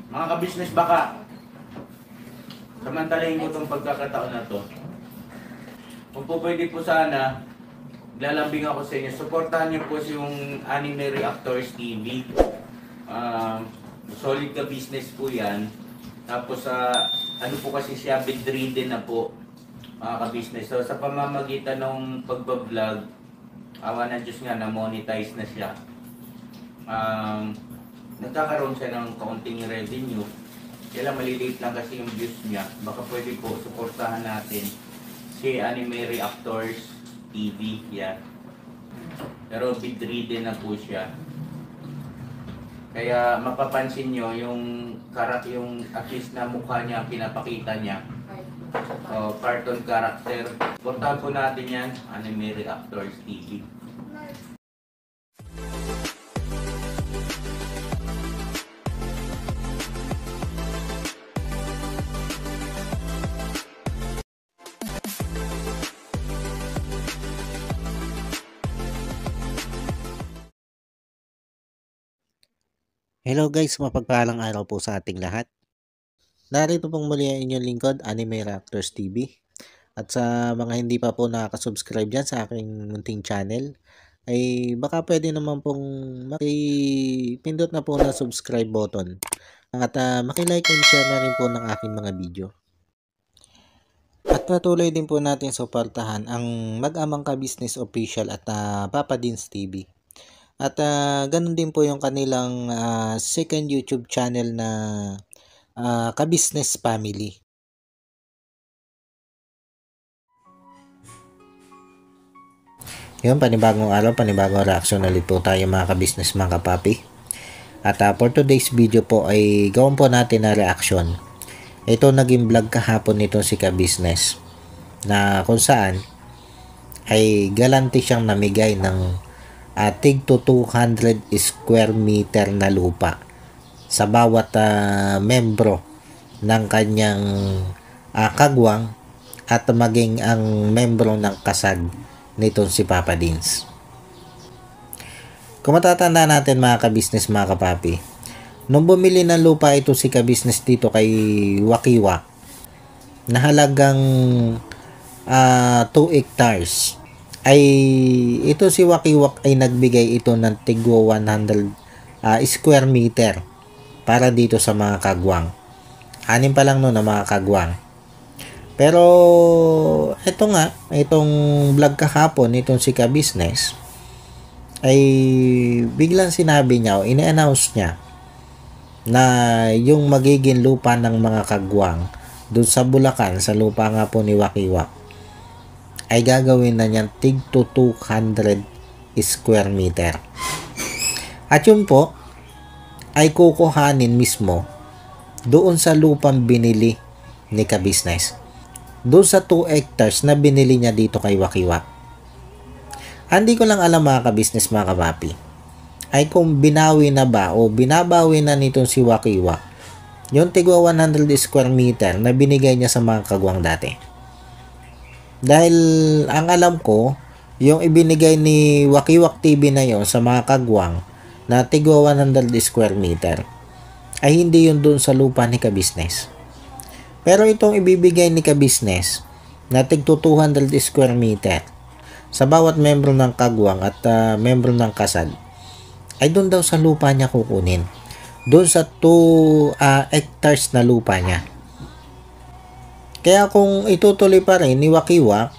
Mga ka-business, baka samantalahin ko itong pagkakataon na to. Kung po pwede po sana, lalambing ako sa inyo. Supportahan niyo po yung Anime Reactors TV. Solid ka business po yan. Tapos ano po kasi siya, bedridden na po, mga ka-business. So sa pamamagitan ng pagbablog, awa ng Diyos nga, na-monetize na siya. Nagkakaroon siya ng kaunting revenue. Kaya maliliit lang kasi yung views niya. Baka pwede po suportahan natin si Anime Reactors TV. Yan. Pero bedridden na po siya. Kaya mapapansin nyo yung at least na mukha niya, pinapakita niya. Cartoon character. Suportahan po natin yan, Anime Reactors TV. Hello guys, mapagpalang araw po sa ating lahat. Narito pong muli ang inyong lingkod, Anime Reactors TV. At sa mga hindi pa po nakaka-subscribe dyan sa aking munting channel, ay baka pwede naman pong makipindot na po na subscribe button. At makilike and share na rin po ng aking mga video. At patuloy din po natin suportahan ang Mag-amang Ka-Business Official at Papa Dins TV. At ganun din po yung kanilang second YouTube channel na Ka-Business Family. Yun, panibagong araw, panibagong reaction ulit po tayo mga ka-business, mga kapapi. At for today's video po ay gawin po natin na reaction. Ito naging vlog kahapon nito si ka-business na kung saan ay galante siyang namigay ng tig to 200 square meter na lupa sa bawat membro ng kanyang kagwang at maging ang membro ng kasag nitong si Papa Dins. Kung matatanda natin mga ka-business, mga kapapi, nung bumili ng lupa ito si ka-business dito kay Wakiwa na halagang 2 hectares, ay ito si Wakiwak ay nagbigay ito ng tigwa 100 square meter para dito sa mga kagwang. 6 pa lang noon na mga kagwang. Pero ito nga, itong vlog kahapon itong si ka-business ay biglang sinabi niya o ina-announce niya na yung magiging lupa ng mga kagwang doon sa Bulacan, sa lupa nga po ni Wakiwak, ay gagawin na niyang tig to 200 square meter. At yun po ay kukuhanin mismo doon sa lupang binili ni ka-business. Doon sa 2 hectares na binili niya dito kay Wakiwak. Hindi ko lang alam mga ka-business, mga kapapi, ay kung binawi na ba o binabawi na nitong si Wakiwak yung tigwa 100 square meter na binigay niya sa mga kagwang dati. Dahil ang alam ko, yung ibinigay ni Wakiwak TV na yon sa mga kagwang na tigwa 100 square meter ay hindi yun doon sa lupa ni ka-business. Pero itong ibibigay ni ka-business na tig 200 square meter sa bawat membro ng kagwang at membro ng kasag ay doon daw sa lupa niya kukunin. Doon sa 2 hectares na lupa niya. Kaya kung itutuloy pa rin ni Wakiwak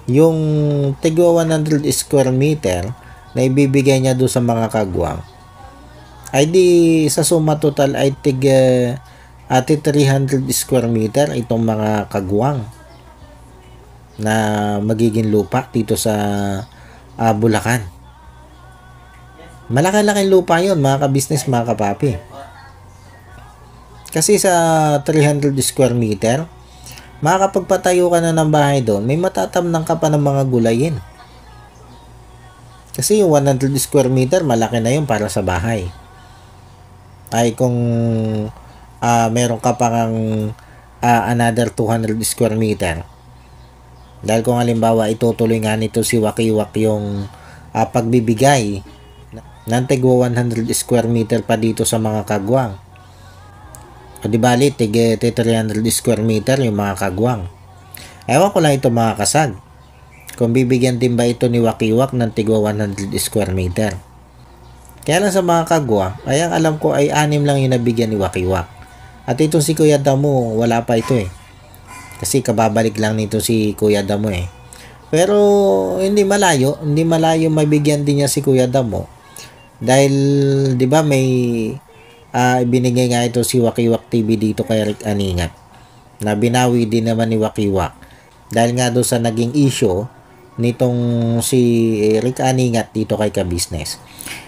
yung tigwa 100 square meter na ibibigay niya doon sa mga kagwang, ay di sa suma total ay tig 300 square meter itong mga kagwang na magiging lupa dito sa Bulacan. Malaki-laking lupa yun mga ka-business, mga kapapi. Kasi sa 300 square meter, makakapagpatayo ka na ng bahay doon, may matatamnang ka pa ng mga gulayin. Kasi yung 100 square meter, malaki na yun para sa bahay. Ay kung meron ka pang another 200 square meter. Dahil kung halimbawa itutuloy nga nito si Wakiwak yung pagbibigay ng tigwa 100 square meter pa dito sa mga kagwang, O di bali, tig 300 square meter yung mga kagwang. Ewan ko lang ito mga kasag. Kung bibigyan din ba ito ni Wakiwak ng tigwa 100 square meter. Kaya lang sa mga kagwang, ay ang alam ko ay 6 lang yung nabigyan ni Wakiwak. At itong si Kuya Damo, wala pa ito eh. Kasi kababalik lang nito si Kuya Damo eh. Pero hindi malayo mabigyan din niya si Kuya Damo. Dahil 'di ba may ibinigay nga ito si Wakiwak TV dito kay Rick Aningat. Na binawi din naman ni Wakiwak. Dahil nga doon sa naging issue nitong si Rick Aningat dito kay Ka-Business.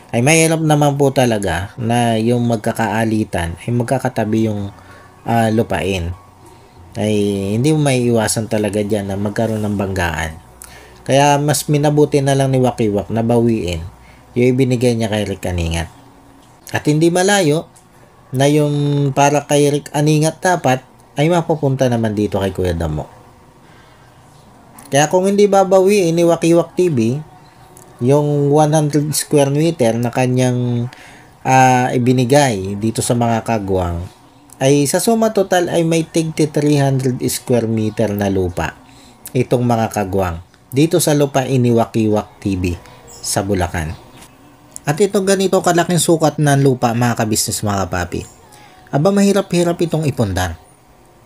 Ay mahirap naman po talaga na yung magkakaalitan ay magkakatabi yung lupain. Ay hindi mo maiiwasan talaga dyan na magkaroon ng banggaan. Kaya mas minabuti na lang ni Wakiwak na bawiin yung ibinigay niya kay Rick Aningat. At hindi malayo na yung para kay Rick Aningat dapat ay mapupunta naman dito kay Kuya Damo. Kaya kung hindi babawiin ni Wakiwak TV yung 100 square meter na kanyang ibinigay dito sa mga kagwang, ay sa suma total ay may tig 300 square meter na lupa itong mga kagwang dito sa lupain ni Wakiwak TV sa Bulacan. At itong ganito kalaking sukat ng lupa mga ka-business mga kapapi, aba mahirap-hirap itong ipundar.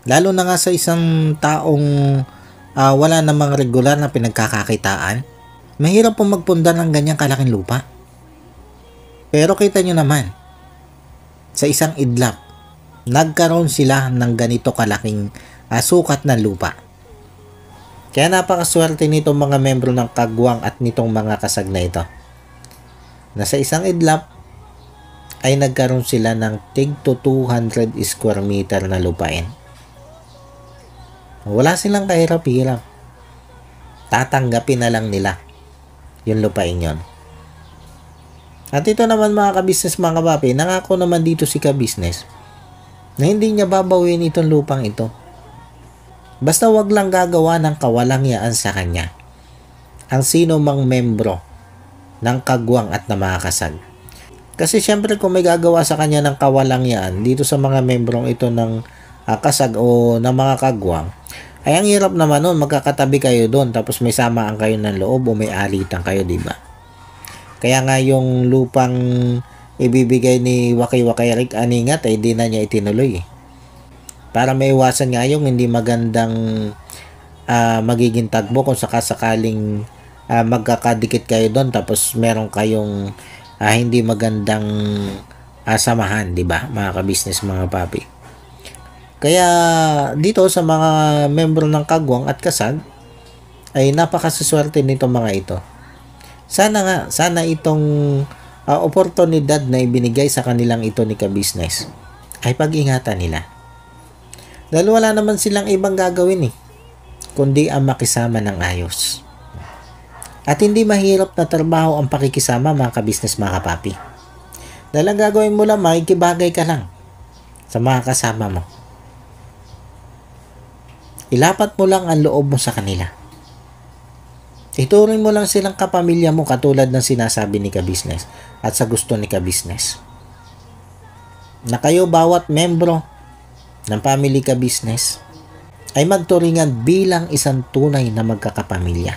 Lalo na nga sa isang taong wala namang regular na pinagkakakitaan. Mahirap pong magpundar ng ganyang kalaking lupa. Pero kita nyo naman, sa isang idlap, nagkaroon sila ng ganito kalaking sukat ng lupa. Kaya napakaswerte nitong mga membro ng kagwang at nitong mga kasag na ito. Na sa isang idlap, ay nagkaroon sila ng tig to 200 square meter na lupain. Wala silang kahirap-hirap. Tatanggapin na lang nila yung lupain yon. At ito naman mga ka-business mga kapapi, nangako naman dito si ka-business na hindi niya babawin itong lupang ito. Basta wag lang gagawa ng kawalangyaan sa kanya ang sino mang membro ng kagwang at na mga kasag. Kasi syempre kung may gagawa sa kanya ng kawalangyaan dito sa mga membrong ito ng kasag o ng mga kagwang, ay ang hirap naman nun, magkakatabi kayo doon tapos may samaan kayo ng loob o may alitan kayo, diba? Kaya nga yung lupang ibibigay ni Wakiwak kay Rick Aningat ay di na niya itinuloy. Para maiwasan nga yung hindi magandang magiging tagbo kung sakasakaling magkakadikit kayo doon tapos meron kayong hindi magandang samahan, diba? Mga ka-business mga papi. Kaya dito sa mga membro ng kagwang at kasag ay napakasaswerte nito mga ito. Sana itong oportunidad na ibinigay sa kanilang ito ni ka-business ay pag-ingatan nila. Dahil wala naman silang ibang gagawin kundi ang makisama ng ayos. At hindi mahirap na trabaho ang pakikisama mga ka-business mga kapapi. Dahil ang gagawin mo lang, makikibagay ka lang sa mga kasama mo. Ilapat mo lang ang loob mo sa kanila. Ituring mo lang silang kapamilya mo katulad ng sinasabi ni ka-business at sa gusto ni ka-business. Na kayo bawat membro ng family ka-business ay magturingan bilang isang tunay na magkakapamilya.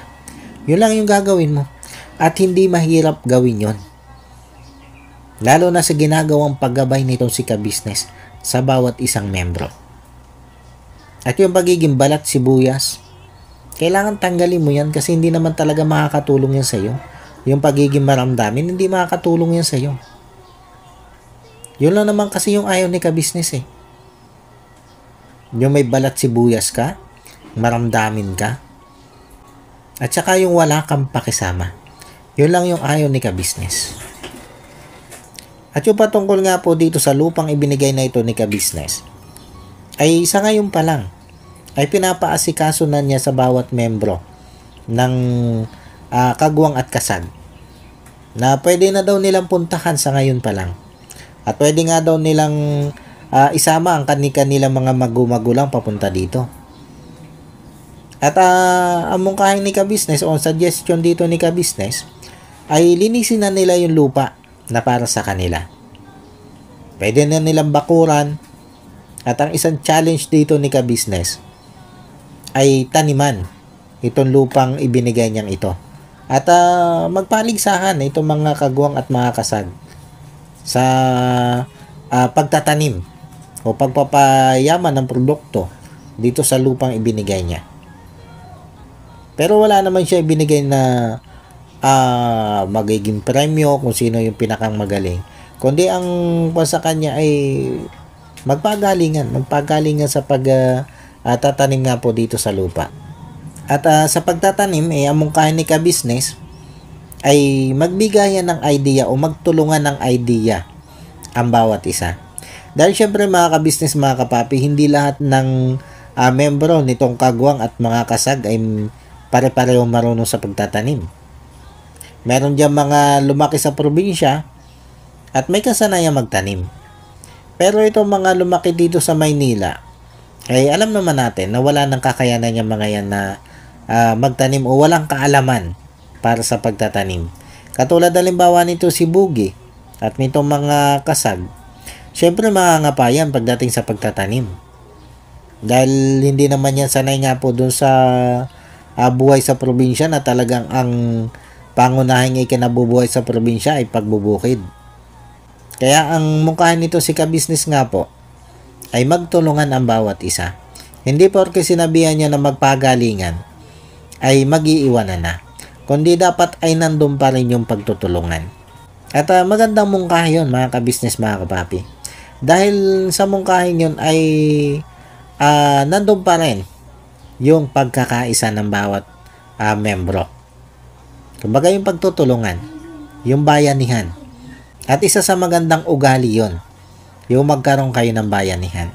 Yun lang yung gagawin mo at hindi mahirap gawin yon. Lalo na sa ginagawang paggabay nitong si ka-business sa bawat isang membro. At yung pagiging balat sibuyas, kailangan tanggalin mo yan kasi hindi naman talaga makakatulong yan sa'yo. Yung pagiging maramdamin, hindi makakatulong yan sa'yo. Yun lang naman kasi yung ayaw ni ka-business Yung may balat sibuyas ka, maramdamin ka, at saka yung wala kang pakisama. Yun lang yung ayaw ni ka-business. At yung patungkol nga po dito sa lupang ibinigay na ito ni ka-business, ay sa ngayon pa lang, ay pinapaasikaso na niya sa bawat membro ng kagwang at kasag na pwede na daw nilang puntahan sa ngayon pa lang. At pwede nga daw nilang isama ang kanilang mga magulang papunta dito. At ang mungkahin ni ka-business o suggestion dito ni ka-business ay linisin na nila yung lupa na para sa kanila. Pwede na nilang bakuran At ang isang challenge dito ni ka-business ay taniman itong lupang ibinigay niyang ito. At magpaligsahan itong mga kagwang at mga kasag sa pagtatanim o pagpapayaman ng produkto dito sa lupang ibinigay niya. Pero wala naman siya ibinigay na magiging premyo kung sino yung pinakang magaling. Kundi ang sa kanya ay magpagalingan sa pagtatanim nga po dito sa lupa. At sa pagtatanim, ang mungkahin ni ka-business ay magbigayan ng idea o magtulungan ng idea ang bawat isa. Dahil syempre mga ka-business, mga kapapi, hindi lahat ng membro nitong kagwang at mga kasag ay pare-pareho marunong sa pagtatanim. Meron dyan mga lumaki sa probinsya at may kasanayan magtanim. Pero itong mga lumaki dito sa Maynila, ay alam naman natin na wala nang kakayanan yung mga yan na magtanim o walang kaalaman para sa pagtatanim. Katulad halimbawa nito si Bugi at nitong mga kasag, syempre mangangapayan pagdating sa pagtatanim. Dahil hindi naman yan sanay nga po dun sa buhay sa probinsya na talagang ang pangunahing ikinabubuhay sa probinsya ay pagbubukid. Kaya ang mungkahin nito si ka-business nga po ay magtulungan ang bawat isa. Hindi porke sinabihan niya na magpagalingan ay mag-iiwanan na. Kundi dapat ay nandun pa rin yung pagtutulungan. At magandang mungkahi yun mga ka-business, mga kapapi. Dahil sa mungkahin yun ay nandun pa rin yung pagkakaisa ng bawat membro. Kumbaga yung pagtutulungan, yung bayanihan. At isa sa magandang ugali yon, yung magkaroon kayo ng bayanihan.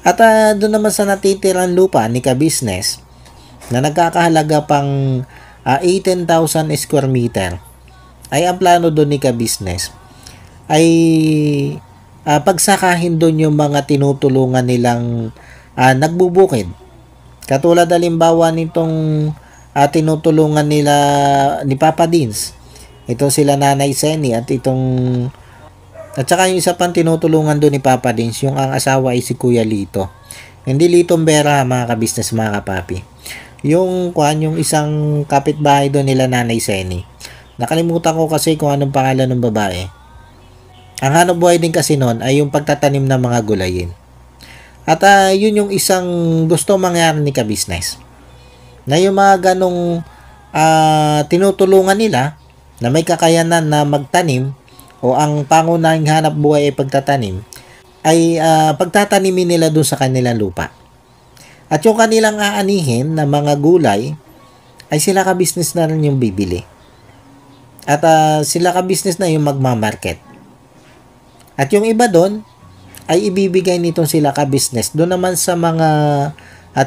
At doon naman sa natitirang lupa ni ka-business na nagkakahalaga pang 18,000 square meter, ay ang plano doon ni ka-business ay pagsakahin doon yung mga tinutulungan nilang nagbubukid. Katulad halimbawa nitong tinutulungan nila ni Papa Dins. Ito sila Nanay Seni at saka yung isa pang tinutulungan doon ni Papa Dins, yung ang asawa ay si Kuya Lito. Hindi Litong Bera mga ka-business, mga kapapi. Yung isang kapitbahay doon nila Nanay Seni. Nakalimutan ko kasi kung anong pangalan ng babae. Ang hanap buhay din kasi noon ay yung pagtatanim ng mga gulayin. At yun yung isang gusto mangyari ni ka-business. Na yung mga ganong tinutulungan nila na may kakayanan na magtanim o ang pangunahing hanap buhay ay pagtatanim, ay pagtatanimin nila dun sa kanilang lupa. At yung kanilang aanihin na mga gulay ay sila ka-business na rin yung bibili. At sila ka-business na yung magmamarket. At yung iba doon ay ibibigay nitong sila ka-business doon naman sa mga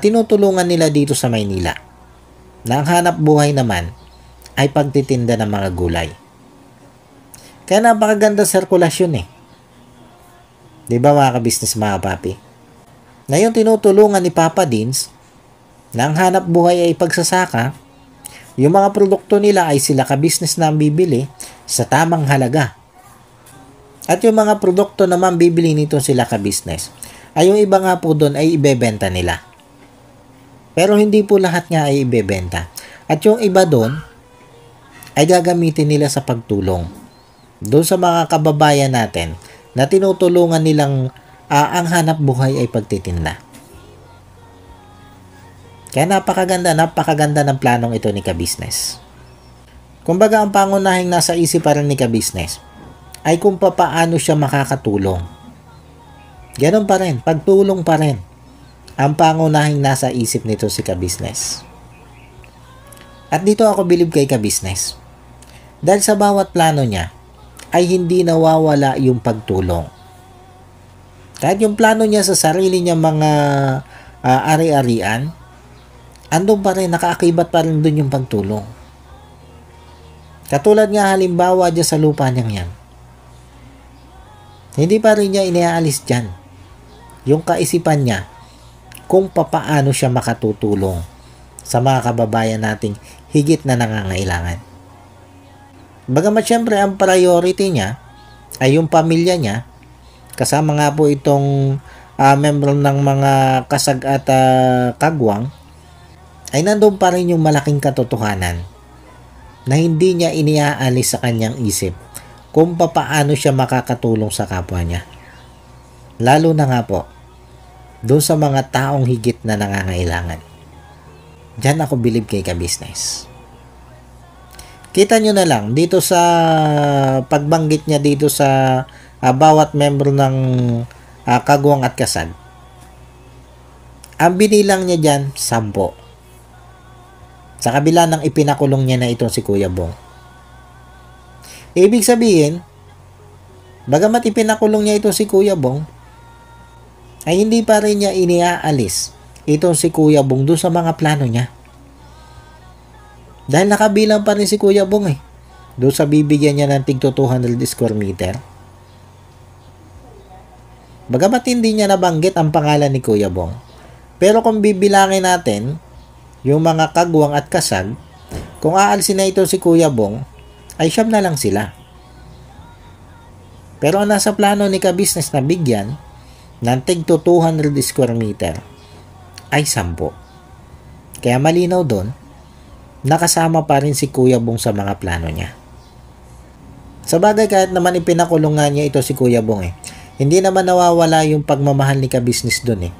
tinutulungan nila dito sa Maynila. Na ang hanap buhay naman ay pagtitinda ng mga gulay. Kaya napakaganda sirkulasyon eh. Diba mga ka-business, mga papi? Na yung tinutulungan ni Papa Dins na ang hanap buhay ay pagsasaka, yung mga produkto nila ay sila ka-business na bibili sa tamang halaga. At yung mga produkto naman bibili nito sila ka-business, ay yung iba nga po doon ay ibebenta nila. Pero hindi po lahat nga ay ibebenta. At yung iba doon ay gagamitin nila sa pagtulong doon sa mga kababayan natin na tinutulungan nilang ang hanap buhay ay pagtitinda. Kaya napakaganda ng planong ito ni ka-business. Kumbaga ang pangunahing nasa isip pa rin ni ka-business ay kung paano siya makakatulong. Ganon pa rin, pagtulong pa rin ang pangunahing nasa isip nito si ka-business. At dito ako bilib kay ka-business. Dahil sa bawat plano niya ay hindi nawawala yung pagtulong. Kahit yung plano niya sa sarili niya mga ari-arian, andun pa rin, nakaakibat pa rin dun yung pagtulong. Katulad nga halimbawa dyan sa lupa niyang yan. Hindi pa rin niya iniaalis dyan yung kaisipan niya kung paano siya makatutulong sa mga kababayan nating higit na nangangailangan. Bagamat syempre ang priority niya ay yung pamilya niya, kasama nga po itong membro ng mga kasag at kagwang, ay nandun pa rin yung malaking katotohanan na hindi niya iniaalis sa kanyang isip kung papaano siya makakatulong sa kapwa niya. Lalo na nga po, doon sa mga taong higit na nangangailangan. Diyan ako bilib kay ka-business. Kita nyo na lang, dito sa pagbanggit niya dito sa bawat membro ng kagwang at kasag. Ang binilang niya dyan, 10. Sa kabila ng ipinakulong niya na itong si Kuya Bong. Ibig sabihin, bagamat ipinakulong niya itong si Kuya Bong, ay hindi pa rin niya iniaalis itong si Kuya Bong doon sa mga plano niya. Dahil nakabilang pa rin si Kuya Bong doon sa bibigyan niya ng tig 200 square meter. Bagamat hindi niya nabanggit ang pangalan ni Kuya Bong. Pero kung bibilangin natin yung mga kagwang at kasag, kung aalsin na ito si Kuya Bong, ay 9 na lang sila. Pero ang nasa plano ni ka-business na bigyan ng tig 200 square meter ay 10. Kaya malinaw doon, nakasama pa rin si Kuya Bong sa mga plano niya. Sa bagay, kahit naman ipinakulong nga niya ito si Kuya Bong hindi naman nawawala yung pagmamahal ni ka-business doon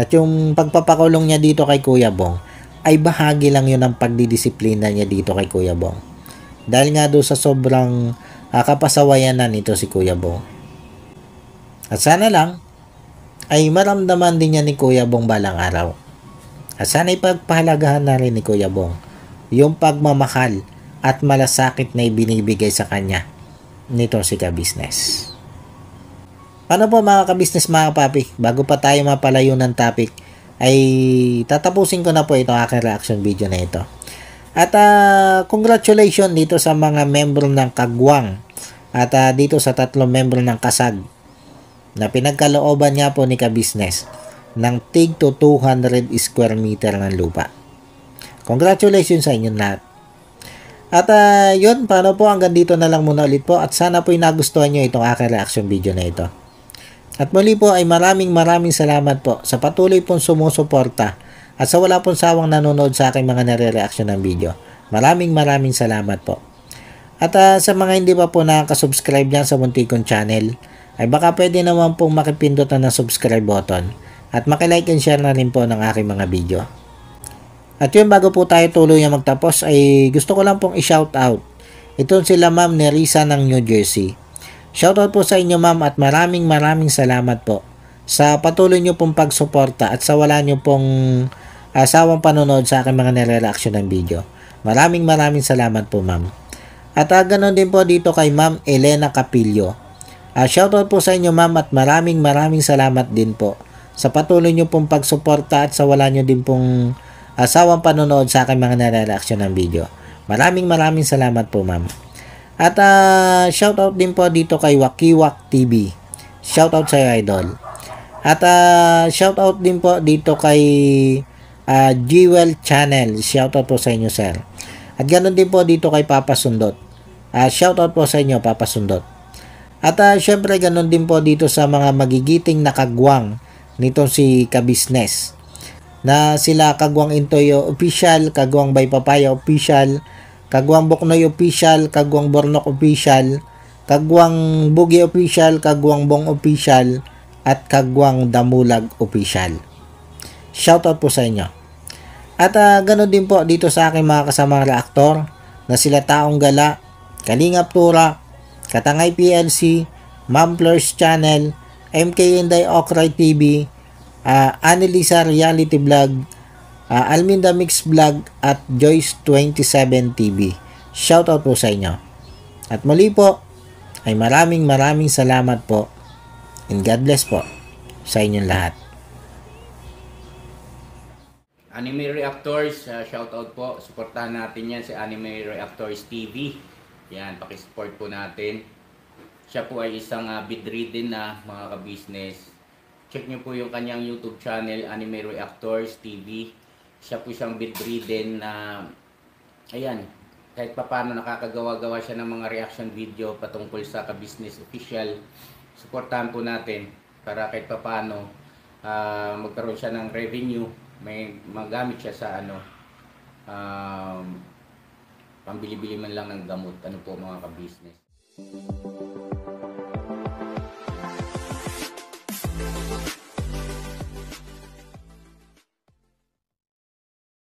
At yung pagpapakulong niya dito kay Kuya Bong ay bahagi lang yun ng pagdidisiplina niya dito kay Kuya Bong. Dahil nga doon sa sobrang kapasawayanan nito si Kuya Bong. At sana lang ay maramdaman din niya ni Kuya Bong balang araw. At sana ipagpahalagahan na rin ni Kuya Bong yung pagmamahal at malasakit na ibinibigay sa kanya nito si ka-business. Paano po mga ka-business, mga papi? Bago pa tayo mapalayo ng topic, ay tatapusin ko na po itong aking reaction video na ito. At congratulations dito sa mga membro ng kagwang at dito sa 3 membro ng kasag na pinagkalooban niya po ni ka-business ng tig to 200 square meter ng lupa. Congratulations sa inyong lahat. At yun, paano po, hanggang dito na lang muna ulit po at sana po nagustuhan nyo itong aking reaction video na ito. At muli po ay maraming salamat po sa patuloy pong sumusuporta at sa wala pong sawang nanonood sa aking mga nare-reaction ng video. Maraming salamat po. At sa mga hindi pa po nakaka-subscribe dyan sa muntik kong channel, ay baka pwede naman pong makipindutan ng subscribe button at makilike and share na rin po ng aking mga video. At yun, bago po tayo tuloy na magtapos, ay gusto ko lang pong i-shoutout. Ito sila Ma'am Nerissa ng New Jersey. Shoutout po sa inyo ma'am at maraming salamat po sa patuloy nyo pong pagsuporta at sa wala nyo pong asawang panonood sa aking mga nire-reaction ng video. Maraming salamat po ma'am. At ganoon din po dito kay Ma'am Elena Capillo. Shoutout po sa inyo ma'am at maraming salamat din po sa patuloy nyo pong pagsuporta at sa wala nyo din pong asawang panonood sa aking mga nire-reaction ng video. Maraming salamat po ma'am. At shoutout din po dito kay Wakiwak TV. Shoutout sa iyo, idol. At shoutout din po dito kay Jewel Channel. Shoutout po sa inyo, sir. At ganoon din po dito kay Papa Sundot. Shoutout po sa inyo, Papa Sundot. At syempre ganoon din po dito sa mga magigiting na kagwang nito si ka-business. Na sila Kagwang Intoyo Official, Kagwang Bay Papaya Official, Kagwang Boknoy Official, Kagwang Bornok Official, Kagwang Bugi Official, Kagwang Bong Official, at Kagwang Damulag Official. Shoutout po sa inyo. At ganoon din po dito sa aking mga kasamang reaktor na sila Taong Gala, Kalingap Tura, Katangay PLC, Mamplers Channel, MK Inday Okray TV, Annalisa Reality Vlog, Alminda Mix Vlog at Joyce 27 TV. Shoutout po sa inyo. At muli po ay maraming salamat po and God bless po sa inyong lahat. Anime Reactors, shoutout po. Suportahan natin yan si Anime Reactors TV. Yan, pakisupport po natin. Siya po ay isang bidridden na mga ka-business. Check nyo po yung kanyang YouTube channel, Anime Reactors TV. Siya po siyang bedridden na ayan, kahit papaano nakakagawa-gawa siya ng mga reaction video patungkol sa ka-business official. Suportahan po natin. para kahit papaano magkaroon siya ng revenue, may magamit siya sa pambili-bili man lang ng gamot. Ano po mga ka-business.